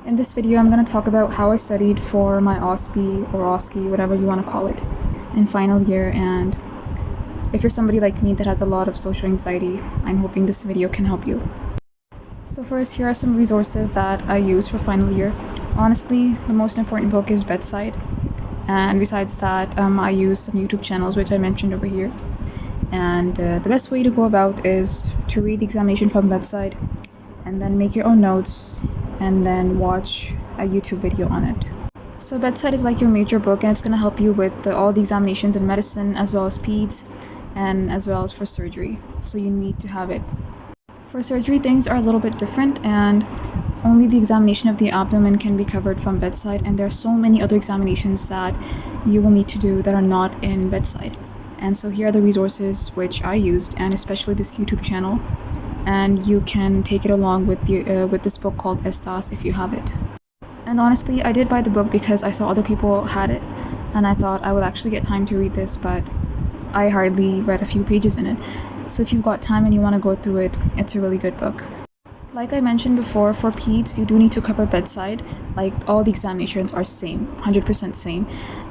In this video, I'm going to talk about how I studied for my OSCE or OSCE, whatever you want to call it, in final year. And if you're somebody like me that has a lot of social anxiety, I'm hoping this video can help you. So first, here are some resources that I use for final year. Honestly, the most important book is Bedside. And besides that, I use some YouTube channels, which I mentioned over here. And the best way to go about is to read the examination from Bedside and then make your own notes and then watch a YouTube video on it. So Bedside is like your major book, and it's going to help you with all the examinations in medicine as well as peds and as well as for surgery. So you need to have it. For surgery, things are a little bit different, and only the examination of the abdomen can be covered from Bedside, and there are so many other examinations that you will need to do that are not in Bedside. And so here are the resources which I used, and especially this YouTube channel, and you can take it along with this book called Estas if you have it. And honestly, I did buy the book because I saw other people had it, and I thought I would actually get time to read this, but I hardly read a few pages in it. So if you've got time and you want to go through it, it's a really good book. Like I mentioned before, for peds, you do need to cover Bedside. Like, all the examinations are same, 100% same.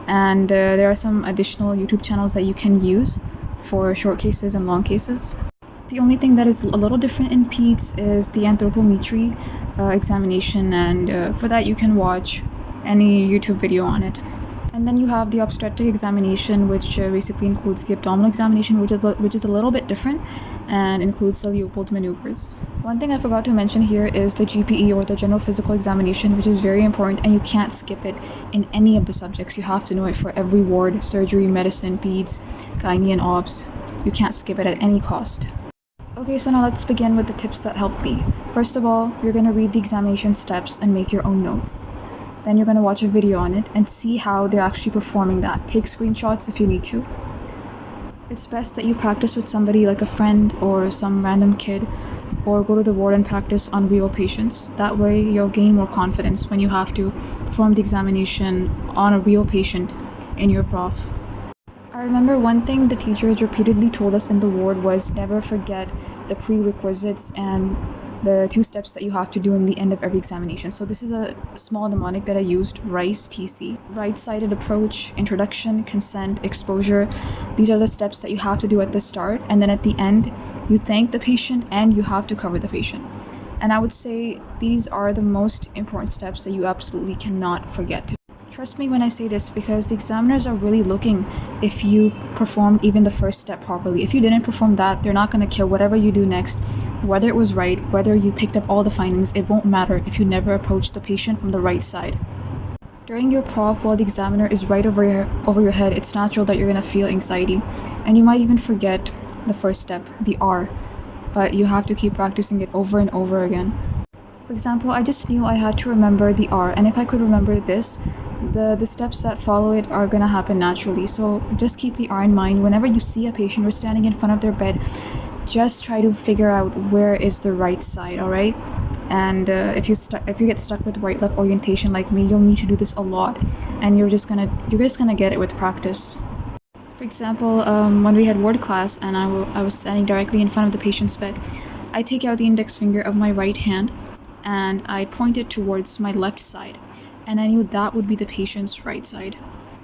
And there are some additional YouTube channels that you can use for short cases and long cases. The only thing that is a little different in peds is the anthropometry examination, and for that you can watch any YouTube video on it. And then you have the obstetric examination, which basically includes the abdominal examination, which is a little bit different and includes the Leopold maneuvers. One thing I forgot to mention here is the GPE, or the general physical examination, which is very important, and you can't skip it in any of the subjects. You have to know it for every ward: surgery, medicine, peds, gynae, and obs. You can't skip it at any cost. Okay, so now let's begin with the tips that helped me. First of all, you're going to read the examination steps and make your own notes. Then you're going to watch a video on it and see how they're actually performing that. Take screenshots if you need to. It's best that you practice with somebody like a friend or some random kid, or go to the ward and practice on real patients. That way you'll gain more confidence when you have to perform the examination on a real patient in your prof. I remember one thing the teachers repeatedly told us in the ward was never forget the prerequisites and the 2 steps that you have to do in the end of every examination. So this is a small mnemonic that I used: RICE, TC. Right-sided approach, introduction, consent, exposure. These are the steps that you have to do at the start, and then at the end you thank the patient and you have to cover the patient. And I would say these are the most important steps that you absolutely cannot forget to. Trust me when I say this, because the examiners are really looking if you performed even the first step properly. If you didn't perform that, they're not going to care whatever you do next, whether it was right, whether you picked up all the findings. It won't matter if you never approach the patient from the right side. During your prof, while the examiner is right over your head, it's natural that you're going to feel anxiety, and you might even forget the first step, the R, but you have to keep practicing it over and over again. For example, I just knew I had to remember the R, and if I could remember this, the steps that follow it are going to happen naturally. So just keep the R in mind. Whenever you see a patient or standing in front of their bed, just try to figure out where is the right side, alright? And if you get stuck with right-left orientation like me, you'll need to do this a lot, and you're just gonna get it with practice. For example, when we had ward class and I was standing directly in front of the patient's bed, I take out the index finger of my right hand and I point it towards my left side, and I knew that would be the patient's right side.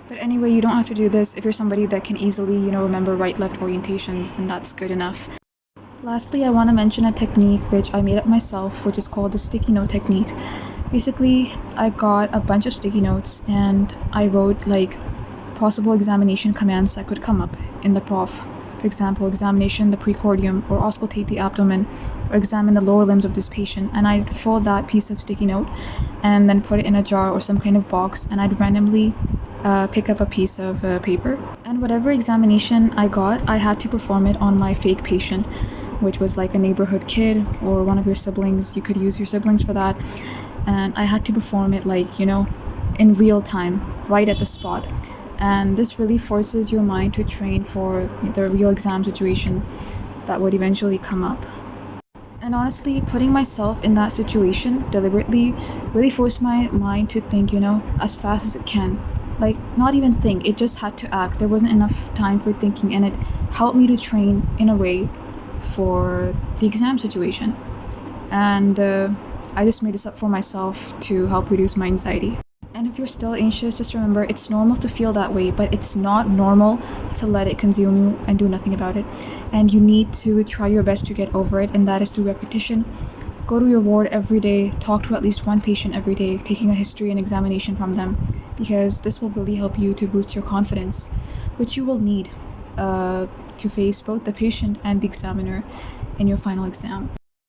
But anyway, you don't have to do this. If you're somebody that can easily, remember right-left orientations, then that's good enough. Lastly, I want to mention a technique which I made up myself, which is called the sticky note technique. Basically, I got a bunch of sticky notes and I wrote like possible examination commands that could come up in the prof. For example, examination the precordium, or auscultate the abdomen, or examine the lower limbs of this patient. And I'd fold that piece of sticky note and then put it in a jar or some kind of box, and I'd randomly pick up a piece of paper. And whatever examination I got, I had to perform it on my fake patient, which was like a neighborhood kid or one of your siblings. You could use your siblings for that. And I had to perform it like, in real time, right at the spot. And this really forces your mind to train for the real exam situation that would eventually come up. And honestly, putting myself in that situation deliberately really forced my mind to think, as fast as it can. Like, not even think, it just had to act. There wasn't enough time for thinking, and it helped me to train in a way for the exam situation. And I just made this up for myself to help reduce my anxiety. And if you're still anxious, just remember it's normal to feel that way, but it's not normal to let it consume you and do nothing about it. And you need to try your best to get over it, and that is through repetition. Go to your ward every day, talk to at least one patient every day, taking a history and examination from them, because this will really help you to boost your confidence, which you will need to face both the patient and the examiner in your final exam.